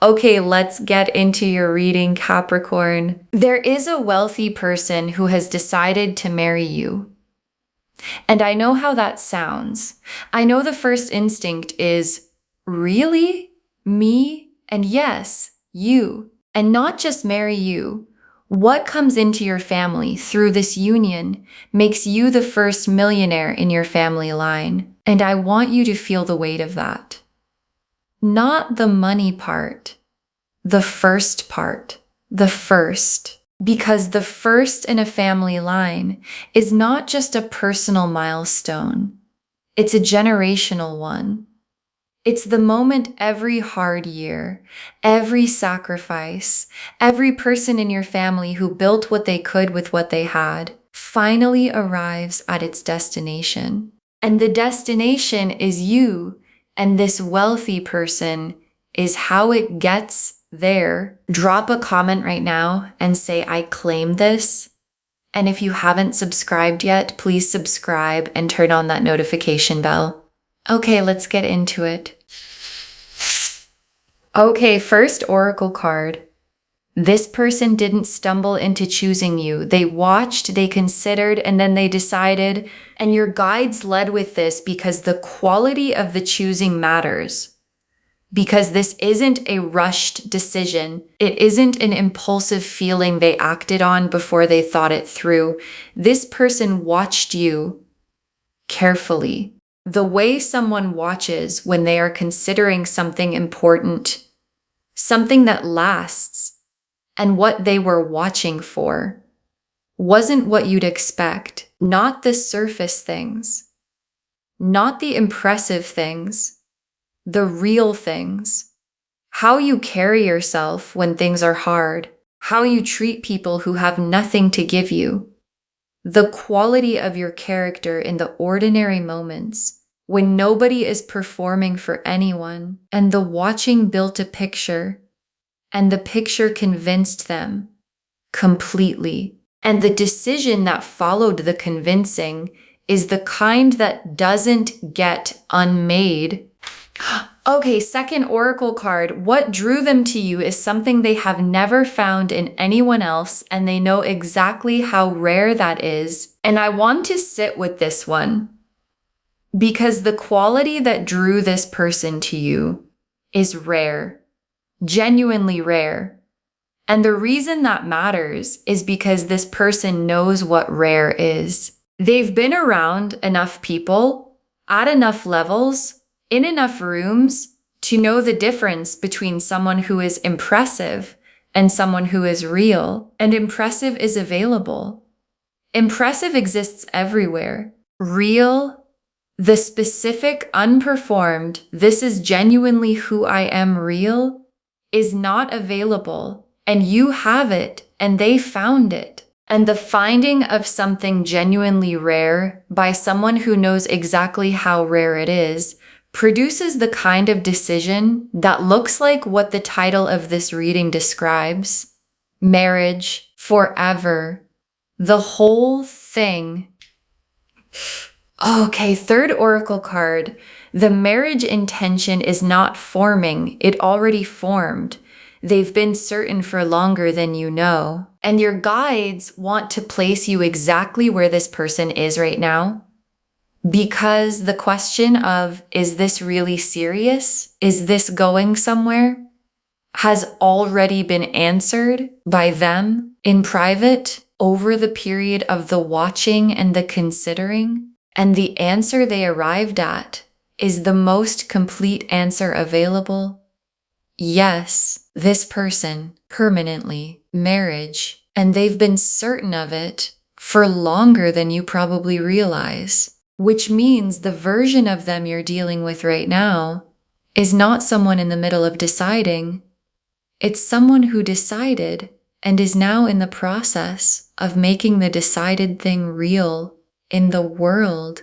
Okay, let's get into your reading, Capricorn. There is a wealthy person who has decided to marry you. And I know how that sounds. I know the first instinct is, really? Me? And yes, you. And not just marry you. What comes into your family through this union makes you the first millionaire in your family line. And I want you to feel the weight of that. Not the money part, the first part, the first. Because the first in a family line is not just a personal milestone. It's a generational one. It's the moment every hard year, every sacrifice, every person in your family who built what they could with what they had finally arrives at its destination. And the destination is you, and this wealthy person is how it gets there. Drop a comment right now and say, I claim this. And if you haven't subscribed yet, please subscribe and turn on that notification bell. Okay, let's get into it. Okay, first oracle card. This person didn't stumble into choosing you. They watched, they considered, and then they decided. And your guides led with this because the quality of the choosing matters. Because this isn't a rushed decision. It isn't an impulsive feeling they acted on before they thought it through. This person watched you carefully. The way someone watches when they are considering something important, something that lasts, and what they were watching for wasn't what you'd expect. Not the surface things, not the impressive things, the real things. How you carry yourself when things are hard, how you treat people who have nothing to give you. The quality of your character in the ordinary moments when nobody is performing for anyone, and the watching built a picture, and the picture convinced them completely. And the decision that followed the convincing is the kind that doesn't get unmade. Okay, second oracle card. What drew them to you is something they have never found in anyone else, and they know exactly how rare that is. And I want to sit with this one because the quality that drew this person to you is rare, genuinely rare. And the reason that matters is because this person knows what rare is. They've been around enough people, at enough levels, in enough rooms to know the difference between someone who is impressive and someone who is real. And impressive is available. Impressive exists everywhere. Real, the specific, unperformed, this is genuinely who I am real, is not available. And you have it, and they found it. And the finding of something genuinely rare by someone who knows exactly how rare it is produces the kind of decision that looks like what the title of this reading describes. Marriage, forever, the whole thing. Okay, third oracle card. The marriage intention is not forming, it already formed. They've been certain for longer than you know. And your guides want to place you exactly where this person is right now. Because the question of, is this really serious? Is this going somewhere? Has already been answered by them in private over the period of the watching and the considering. And the answer they arrived at is the most complete answer available. Yes, this person, permanently, marriage, and they've been certain of it for longer than you probably realize. Which means the version of them you're dealing with right now is not someone in the middle of deciding. It's someone who decided and is now in the process of making the decided thing real in the world.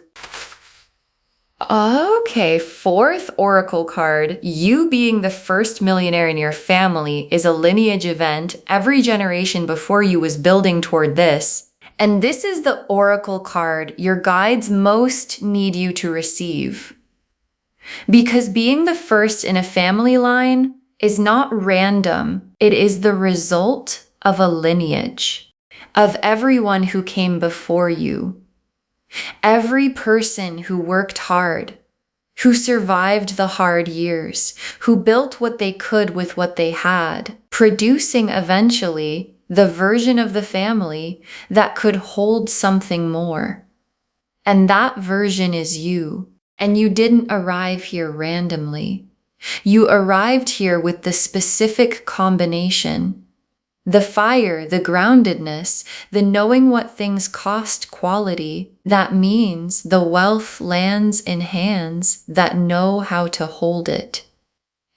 Okay, fourth oracle card. You being the first millionaire in your family is a lineage event. Every generation before you was building toward this. And this is the oracle card your guides most need you to receive. Because being the first in a family line is not random. It is the result of a lineage, of everyone who came before you. Every person who worked hard, who survived the hard years, who built what they could with what they had, producing eventually the version of the family that could hold something more. And that version is you. And you didn't arrive here randomly. You arrived here with the specific combination. The fire, the groundedness, the knowing what things cost quality. That means the wealth lands in hands that know how to hold it.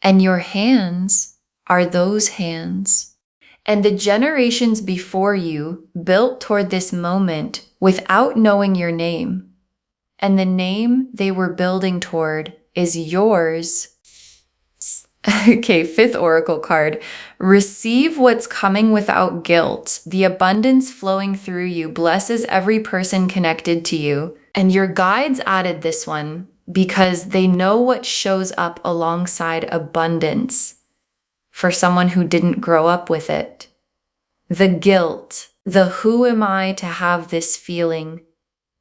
And your hands are those hands. And the generations before you built toward this moment without knowing your name. And the name they were building toward is yours. Okay, fifth oracle card. Receive what's coming without guilt. The abundance flowing through you blesses every person connected to you. And your guides added this one because they know what shows up alongside abundance for someone who didn't grow up with it. The guilt, the who am I to have this feeling,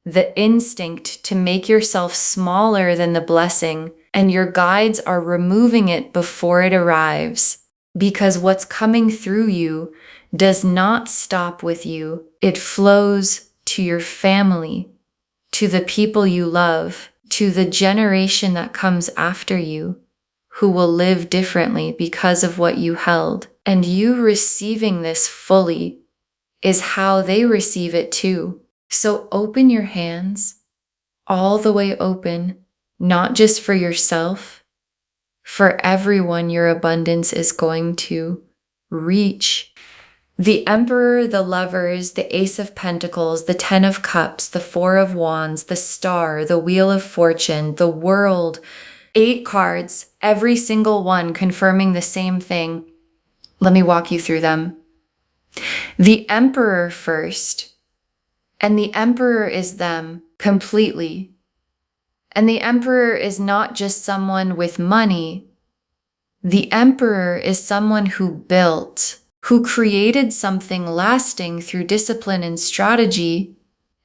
the instinct to make yourself smaller than the blessing, and your guides are removing it before it arrives, because what's coming through you does not stop with you. It flows to your family, to the people you love, to the generation that comes after you, who will live differently because of what you held. And you receiving this fully is how they receive it too. So open your hands, all the way open, not just for yourself, for everyone your abundance is going to reach. The Emperor, the Lovers, the Ace of Pentacles, the Ten of Cups, the Four of Wands, the Star, the Wheel of Fortune, the World, 8 cards, every single one confirming the same thing. Let me walk you through them. The Emperor first. And the Emperor is them completely. And the Emperor is not just someone with money. The Emperor is someone who built, who created something lasting through discipline and strategy,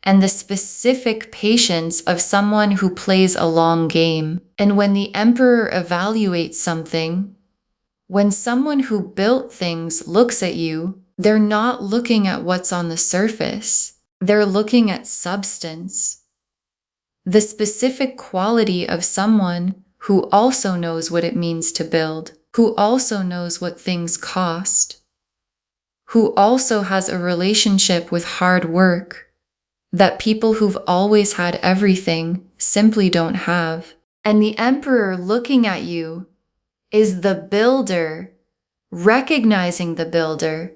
and the specific patience of someone who plays a long game. And when the Emperor evaluates something, when someone who built things looks at you, they're not looking at what's on the surface. They're looking at substance, the specific quality of someone who also knows what it means to build, who also knows what things cost, who also has a relationship with hard work that people who've always had everything simply don't have. And the Emperor looking at you is the builder, recognizing the builder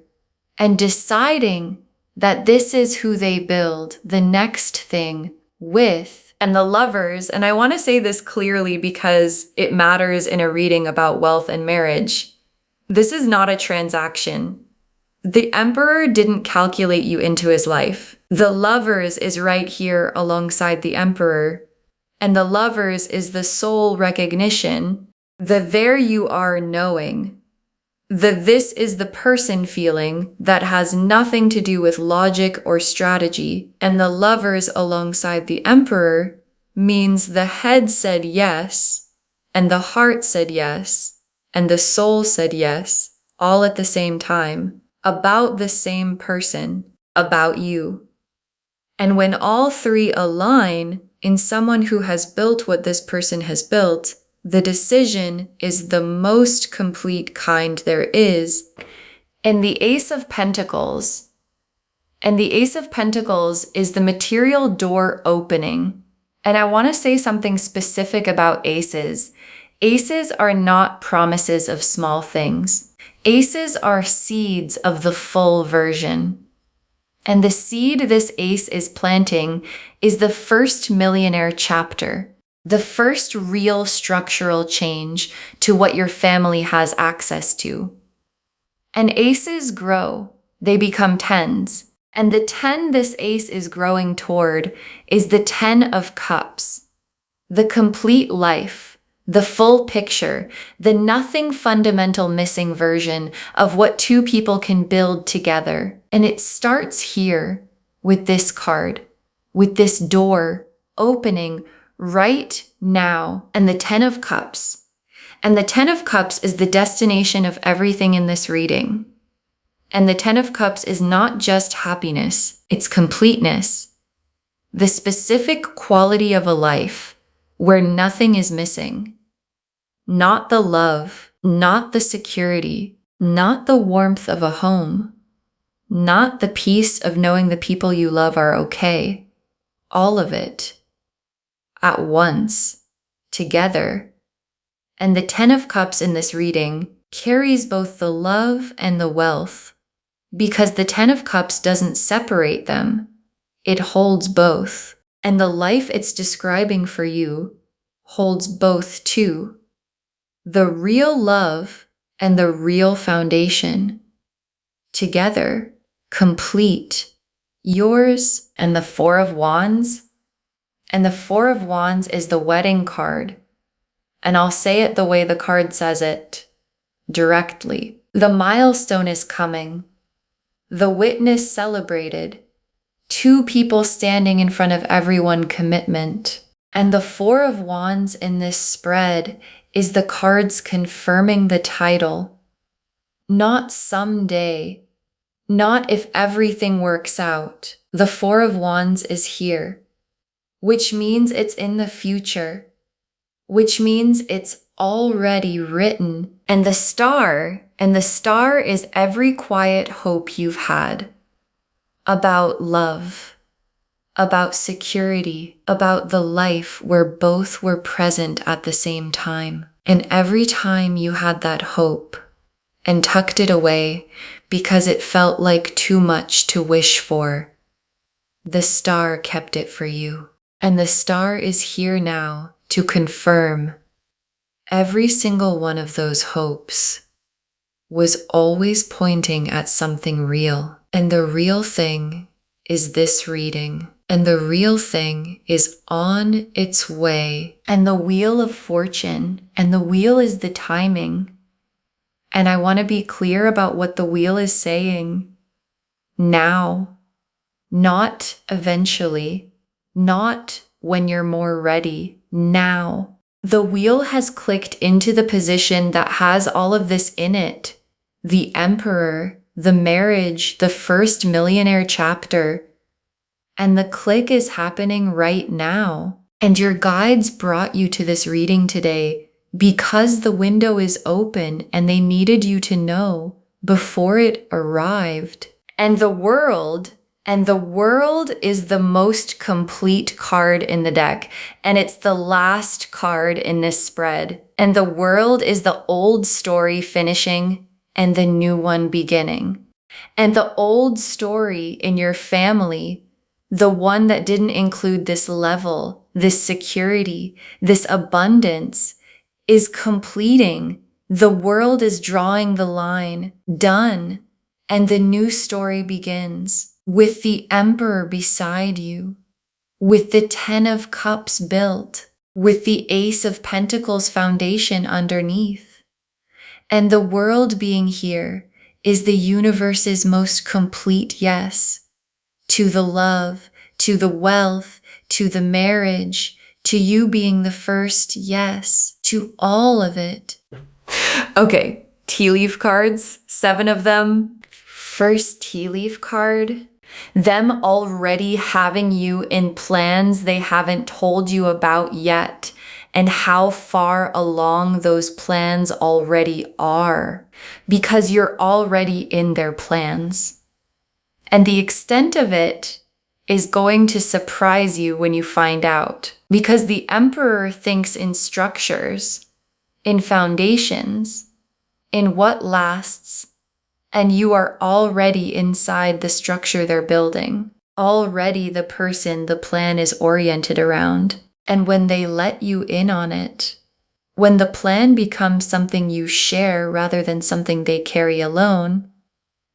and deciding that this is who they build the next thing with. And the Lovers, and I want to say this clearly because it matters in a reading about wealth and marriage. This is not a transaction. The Emperor didn't calculate you into his life. The Lovers is right here alongside the Emperor. And the Lovers is the soul recognition, the there you are knowing. The this is the person feeling that has nothing to do with logic or strategy. And the Lovers alongside the Emperor means the head said yes, and the heart said yes, and the soul said yes, all at the same time, about the same person, about you. And when all three align in someone who has built what this person has built, the decision is the most complete kind there is. And the Ace of Pentacles. And the Ace of Pentacles is the material door opening. And I want to say something specific about aces. Aces are not promises of small things. Aces are seeds of the full version. And the seed this ace is planting is the first Millionaire chapter. The first real structural change to what your family has access to. And aces grow, they become tens. And the 10 this ace is growing toward is the 10 of Cups, the complete life, the full picture, the nothing fundamental missing version of what two people can build together. And it starts here with this card, with this door opening right now, and the 10 of Cups. And the 10 of Cups is the destination of everything in this reading. And the 10 of Cups is not just happiness, it's completeness. The specific quality of a life where nothing is missing. Not the love, not the security, not the warmth of a home, not the peace of knowing the people you love are okay. All of it. At once. Together. And the 10 of Cups in this reading carries both the love and the wealth, because the 10 of Cups doesn't separate them. It holds both. And the life it's describing for you holds both too. The real love and the real foundation. Together, complete. Yours and the 4 of Wands. And the 4 of Wands is the wedding card. And I'll say it the way the card says it, directly. The milestone is coming. The witness celebrated. 2 people standing in front of everyone, commitment. And the 4 of Wands in this spread is the cards confirming the title. Not someday. Not if everything works out. The 4 of Wands is here, which means it's in the future, which means it's already written. And the star is every quiet hope you've had about love, about security, about the life where both were present at the same time. And every time you had that hope and tucked it away because it felt like too much to wish for, the star kept it for you. And the star is here now to confirm every single one of those hopes was always pointing at something real. And the real thing is this reading. And the real thing is on its way. And the wheel of fortune, and the wheel is the timing. And I want to be clear about what the wheel is saying. Now, not eventually, not when you're more ready, now. The wheel has clicked into the position that has all of this in it. The Emperor, the marriage, the first Millionaire chapter. And the click is happening right now. And your guides brought you to this reading today because the window is open and they needed you to know before it arrived. And the world is the most complete card in the deck. And it's the last card in this spread. And the world is the old story finishing and the new one beginning. And the old story in your family, the one that didn't include this level, this security, this abundance, is completing. The world is drawing the line, done, and the new story begins with the Emperor beside you, with the 10 of Cups built, with the Ace of Pentacles foundation underneath. And the world being here is the universe's most complete yes to the love, to the wealth, to the marriage, to you being the first yes, to all of it. Okay, tea leaf cards, 7 of them. First tea leaf card, them already having you in plans they haven't told you about yet, and how far along those plans already are, because you're already in their plans. And the extent of it is going to surprise you when you find out, because the Emperor thinks in structures, in foundations, in what lasts, and you are already inside the structure they're building, already the person the plan is oriented around. And when they let you in on it, when the plan becomes something you share rather than something they carry alone,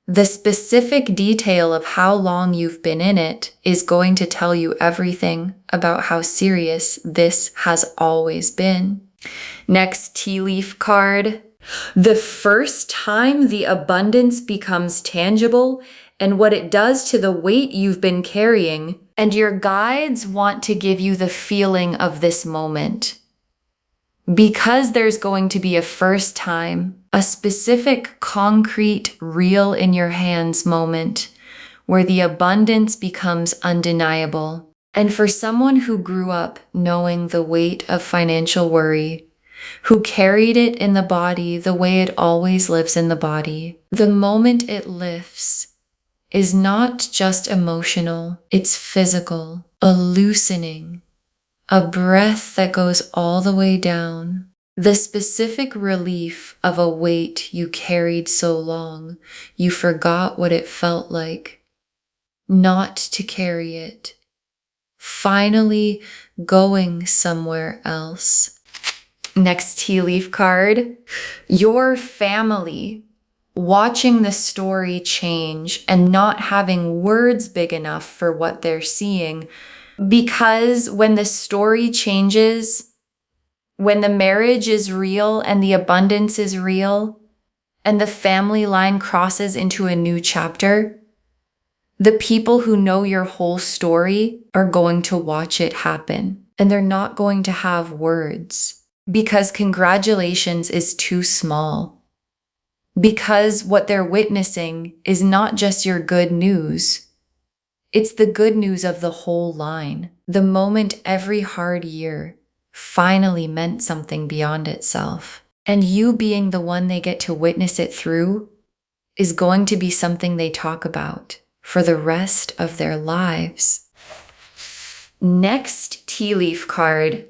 the specific detail of how long you've been in it is going to tell you everything about how serious this has always been. Next tea leaf card. The first time the abundance becomes tangible and what it does to the weight you've been carrying, and your guides want to give you the feeling of this moment. Because there's going to be a first time, a specific, concrete, real in your hands moment where the abundance becomes undeniable. And for someone who grew up knowing the weight of financial worry, who carried it in the body the way it always lives in the body, the moment it lifts is not just emotional, it's physical, a loosening, a breath that goes all the way down, the specific relief of a weight you carried so long, you forgot what it felt like not to carry it, finally going somewhere else. Next tea leaf card, your family watching the story change and not having words big enough for what they're seeing. Because when the story changes, when the marriage is real and the abundance is real, and the family line crosses into a new chapter, the people who know your whole story are going to watch it happen, and they're not going to have words. Because congratulations is too small. Because what they're witnessing is not just your good news. It's the good news of the whole line. The moment every hard year finally meant something beyond itself. And you being the one they get to witness it through is going to be something they talk about for the rest of their lives. Next tea leaf card.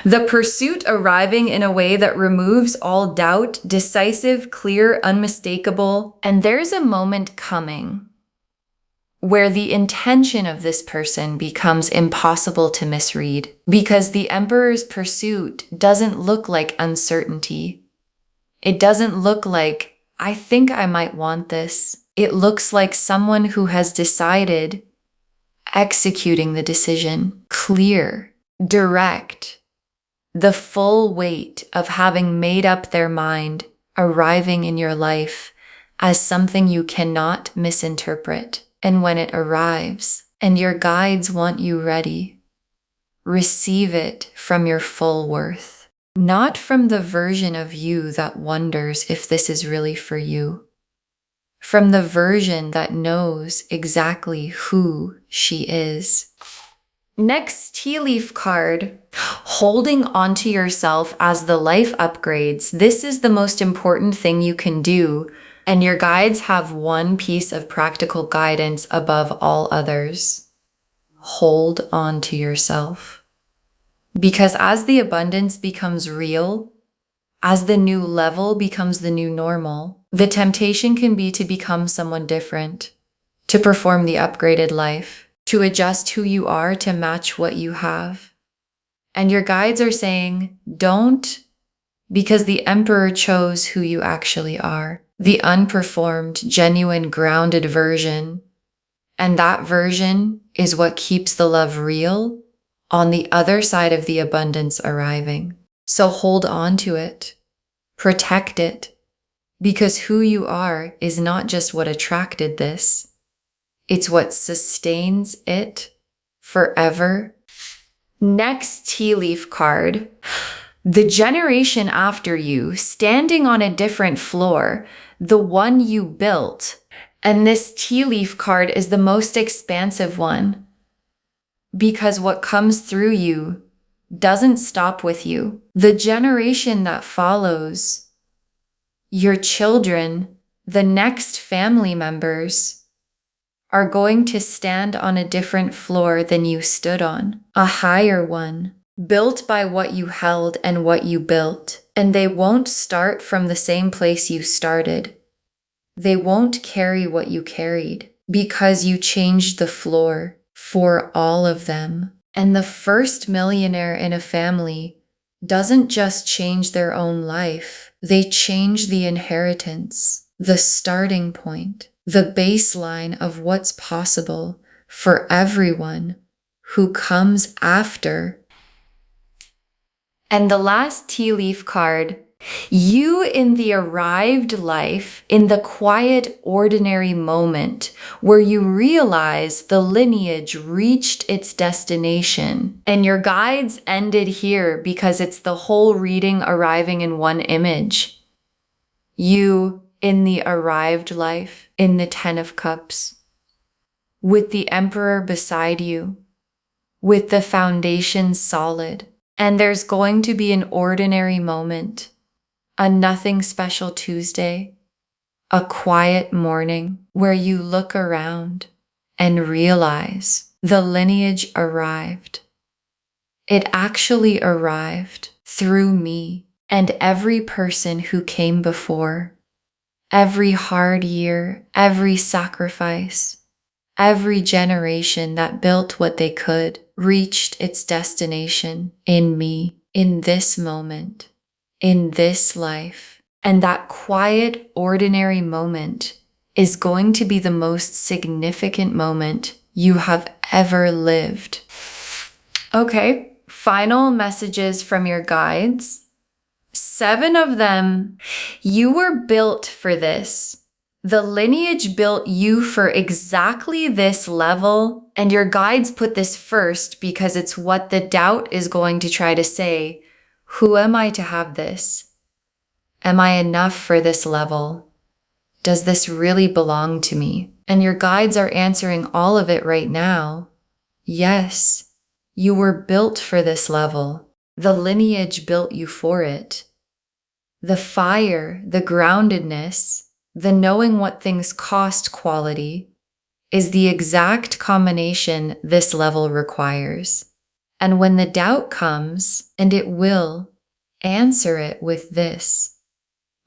The pursuit arriving in a way that removes all doubt, decisive, clear, unmistakable. And there's a moment coming where the intention of this person becomes impossible to misread, because the Emperor's pursuit doesn't look like uncertainty. It doesn't look like, I think I might want this. It looks like someone who has decided, executing the decision, clear, direct. The full weight of having made up their mind arriving in your life as something you cannot misinterpret. And when it arrives and your guides want you ready, receive it from your full worth, not from the version of you that wonders if this is really for you, from the version that knows exactly who she is. Next tea leaf card, holding onto yourself as the life upgrades. This is the most important thing you can do, and your guides have one piece of practical guidance above all others. Hold on to yourself. Because as the abundance becomes real, as the new level becomes the new normal, the temptation can be to become someone different, to perform the upgraded life, to adjust who you are to match what you have. And your guides are saying, don't, because the Emperor chose who you actually are, the unperformed, genuine, grounded version. And that version is what keeps the love real on the other side of the abundance arriving. So hold on to it, protect it, because who you are is not just what attracted this. It's what sustains it forever. Next tea leaf card. The generation after you, standing on a different floor, the one you built. And this tea leaf card is the most expansive one, because what comes through you doesn't stop with you. The generation that follows, your children, the next family members, are going to stand on a different floor than you stood on, a higher one, built by what you held and what you built. And they won't start from the same place you started. They won't carry what you carried, because you changed the floor for all of them. And the first millionaire in a family doesn't just change their own life, they change the inheritance, the starting point, the baseline of what's possible for everyone who comes after. And the last tea leaf card, you in the arrived life, in the quiet, ordinary moment where you realize the lineage reached its destination. And your guides ended here because it's the whole reading arriving in one image. You in the arrived life, in the Ten of Cups, with the Emperor beside you, with the foundation solid. And there's going to be an ordinary moment, a nothing special Tuesday, a quiet morning where you look around and realize the lineage arrived. It actually arrived through me and every person who came before. Every hard year, every sacrifice, every generation that built what they could reached its destination in me, in this moment, in this life. And that quiet, ordinary moment is going to be the most significant moment you have ever lived. Okay, final messages from your guides. 7 of them, you were built for this. The lineage built you for exactly this level, and your guides put this first because it's what the doubt is going to try to say. Who am I to have this? Am I enough for this level? Does this really belong to me? And your guides are answering all of it right now. Yes, you were built for this level. The lineage built you for it. The fire, the groundedness, the knowing what things cost quality is the exact combination this level requires. And when the doubt comes, and it will, answer it with this.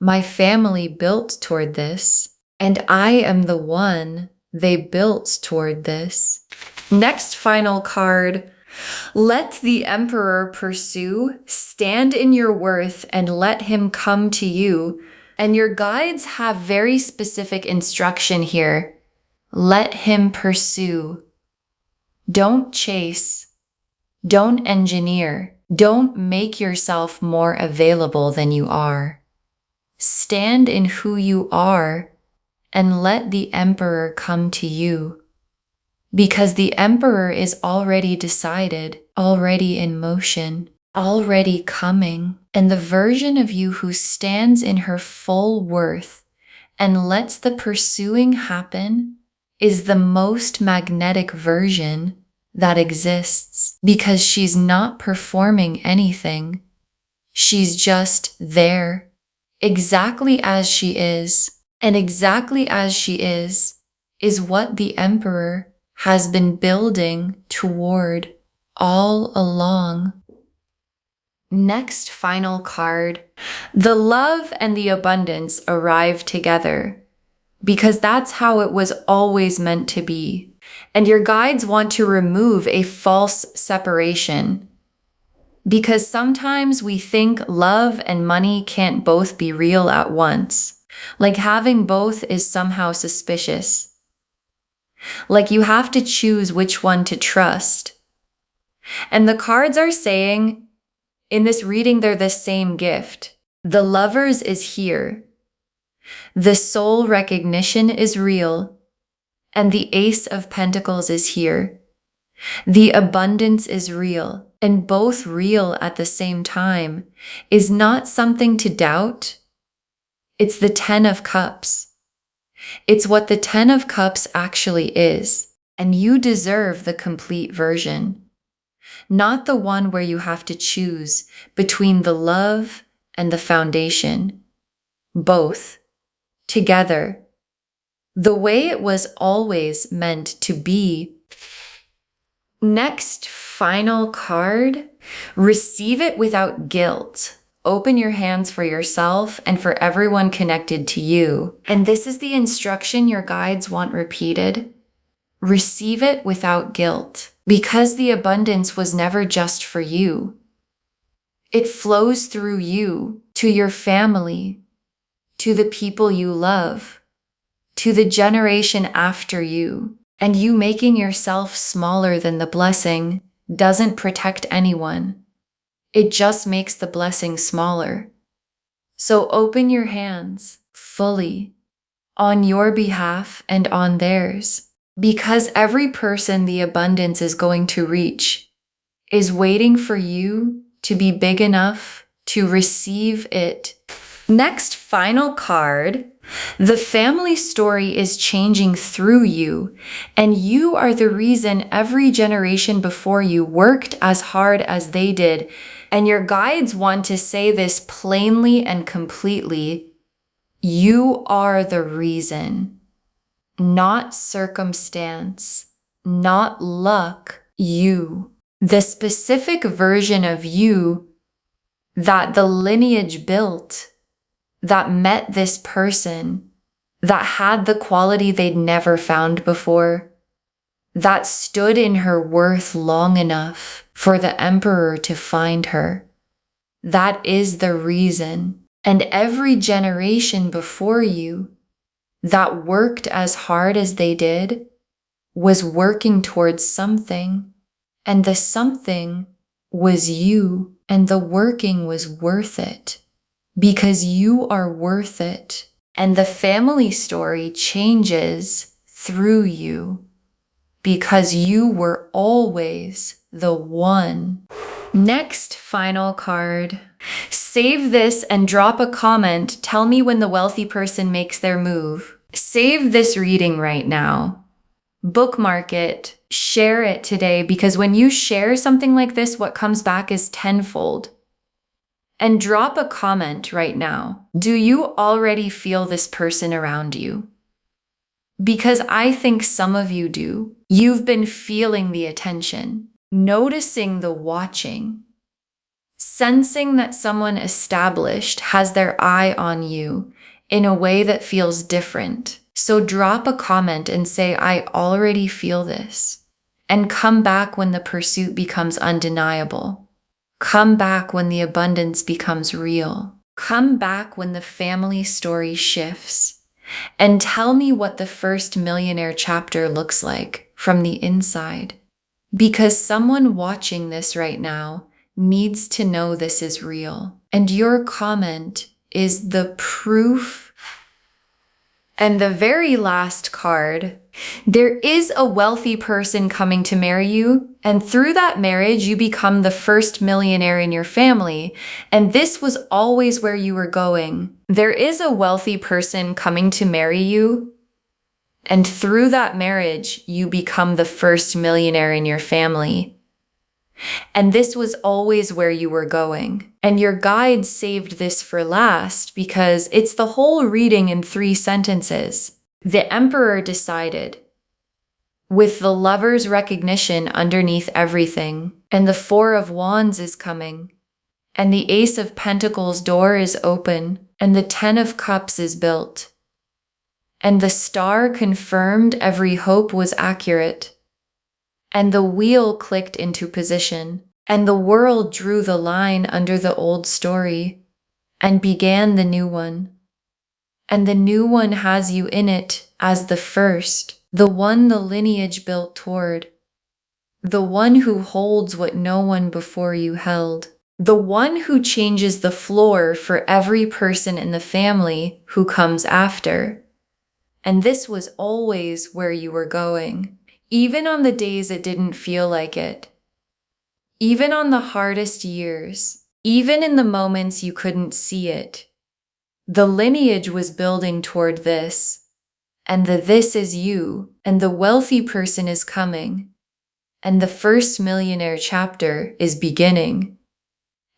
My family built toward this, and I am the one they built toward this. Next final card. Let the Emperor pursue, stand in your worth, and let him come to you. And your guides have very specific instruction here. Let him pursue. Don't chase. Don't engineer. Don't make yourself more available than you are. Stand in who you are and let the Emperor come to you. Because the Emperor is already decided, already in motion, already coming. And the version of you who stands in her full worth and lets the pursuing happen is the most magnetic version that exists. Because she's not performing anything. She's just there, exactly as she is. And exactly as she is what the Emperor has been building toward all along. Next final card. The love and the abundance arrive together because that's how it was always meant to be. And your guides want to remove a false separation because sometimes we think love and money can't both be real at once. Like having both is somehow suspicious. Like you have to choose which one to trust. And the cards are saying, in this reading, they're the same gift. The Lovers is here. The soul recognition is real. And the Ace of Pentacles is here. The abundance is real. And both real at the same time is not something to doubt. It's the 10 of Cups. It's what the 10 of Cups actually is, and you deserve the complete version. Not the one where you have to choose between the love and the foundation. Both. Together. The way it was always meant to be. Next, final card. Receive it without guilt. Open your hands for yourself and for everyone connected to you. And this is the instruction your guides want repeated. Receive it without guilt, because the abundance was never just for you. It flows through you, to your family, to the people you love, to the generation after you. And you making yourself smaller than the blessing doesn't protect anyone. It just makes the blessing smaller. So open your hands fully on your behalf and on theirs, because every person the abundance is going to reach is waiting for you to be big enough to receive it. Next, final card. The family story is changing through you, and you are the reason every generation before you worked as hard as they did. And your guides want to say this plainly and completely. You are the reason, not circumstance, not luck, you. The specific version of you that the lineage built, that met this person, that had the quality they'd never found before, that stood in her worth long enough for the emperor to find her. That is the reason. And every generation before you that worked as hard as they did was working towards something. And the something was you, and the working was worth it. Because you are worth it, and the family story changes through you, because you were always the one. Next, final card. Save this and drop a comment. Tell me when the wealthy person makes their move. Save this reading right now. Bookmark it. Share it today, because when you share something like this, what comes back is tenfold. And drop a comment right now. Do you already feel this person around you? Because I think some of you do. You've been feeling the attention, noticing the watching, sensing that someone established has their eye on you in a way that feels different. So drop a comment and say, I already feel this. And come back when the pursuit becomes undeniable. Come back when the abundance becomes real. Come back when the family story shifts. And tell me what the first millionaire chapter looks like from the inside. Because someone watching this right now needs to know this is real. And your comment is the proof. And the very last card. There is a wealthy person coming to marry you, and through that marriage, you become the first millionaire in your family, and this was always where you were going. There is a wealthy person coming to marry you, and through that marriage, you become the first millionaire in your family. And this was always where you were going. And your guide saved this for last because it's the whole reading in 3 sentences. The emperor decided, with the lover's recognition underneath everything, and the 4 of Wands is coming, and the Ace of Pentacles door is open, and the 10 of Cups is built, and the star confirmed every hope was accurate, and the wheel clicked into position, and the world drew the line under the old story, and began the new one. And the new one has you in it as the first, the one the lineage built toward, the one who holds what no one before you held, the one who changes the floor for every person in the family who comes after. And this was always where you were going, even on the days it didn't feel like it, even on the hardest years, even in the moments you couldn't see it. The lineage was building toward this, and the this is you, and the wealthy person is coming, and the first millionaire chapter is beginning,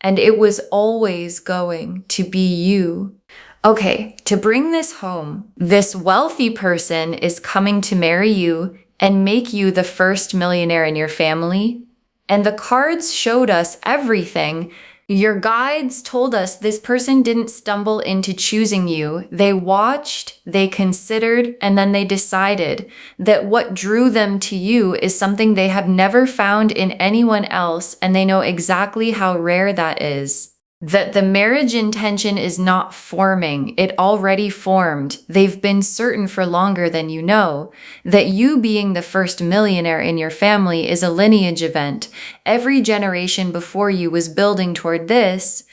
and it was always going to be you. Okay, to bring this home, this wealthy person is coming to marry you and make you the first millionaire in your family, and the cards showed us everything. Your guides told us this person didn't stumble into choosing you. They watched, they considered, and then they decided that what drew them to you is something they have never found in anyone else, and they know exactly how rare that is. That the marriage intention is not forming, it already formed. They've been certain for longer than you know. That you being the first millionaire in your family is a lineage event. Every generation before you was building toward this,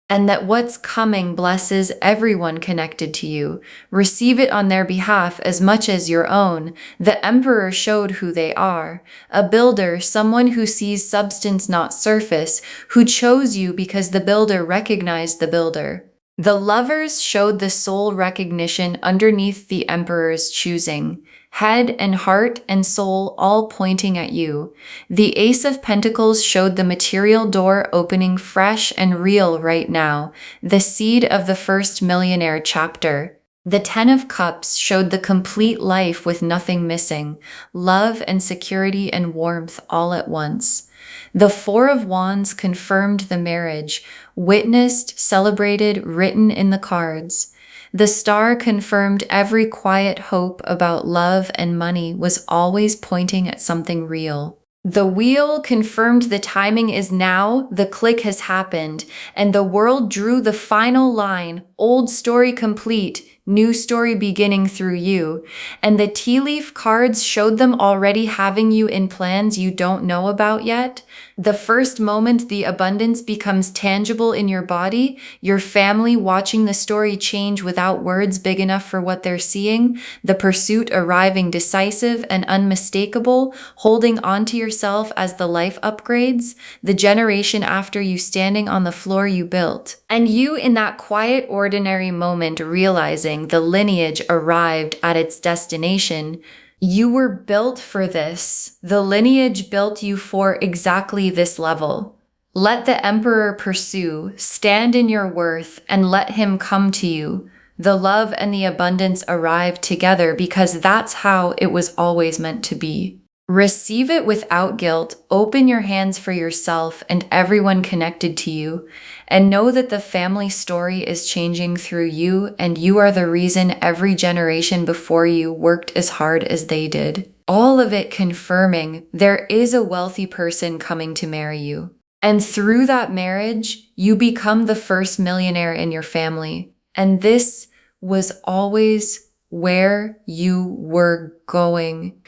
and that what's coming blesses everyone connected to you. Receive it on their behalf as much as your own. The Emperor showed who they are. A builder, someone who sees substance, not surface, who chose you because the builder recognized the builder. The Lovers showed the soul recognition underneath the Emperor's choosing. Head and heart and soul all pointing at you. The Ace of Pentacles showed the material door opening fresh and real right now, the seed of the first millionaire chapter. The Ten of Cups showed the complete life with nothing missing, love and security and warmth all at once. The Four of Wands confirmed the marriage, witnessed, celebrated, written in the cards. The Star confirmed every quiet hope about love and money was always pointing at something real. The Wheel confirmed the timing is now, the click has happened, and the world drew the final line, old story complete, new story beginning through you. And the tea leaf cards showed them already having you in plans you don't know about yet. The first moment the abundance becomes tangible in your body, your family watching the story change without words big enough for what they're seeing, the pursuit arriving decisive and unmistakable, holding on to yourself as the life upgrades, the generation after you standing on the floor you built. And you in that quiet, ordinary moment realizing the lineage arrived at its destination. You were built for this. The lineage built you for exactly this level. Let the Emperor pursue, stand in your worth, and let him come to you. The love and the abundance arrive together because that's how it was always meant to be. Receive it without guilt, open your hands for yourself and everyone connected to you, and know that the family story is changing through you, and you are the reason every generation before you worked as hard as they did. All of it confirming there is a wealthy person coming to marry you. And through that marriage, you become the first millionaire in your family. And this was always where you were going.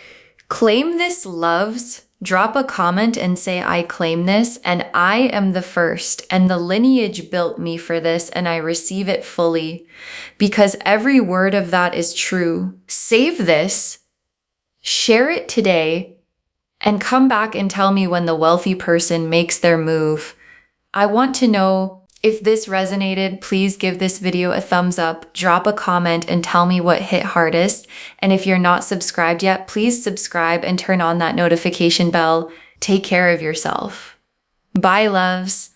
Claim this, loves. Drop a comment and say, I claim this, and I am the first, and the lineage built me for this, and I receive it fully. Because every word of that is true. Save this, share it today, and come back and tell me when the wealthy person makes their move. I want to know. If this resonated, please give this video a thumbs up, drop a comment, and tell me what hit hardest. And if you're not subscribed yet, please subscribe and turn on that notification bell. Take care of yourself. Bye, loves.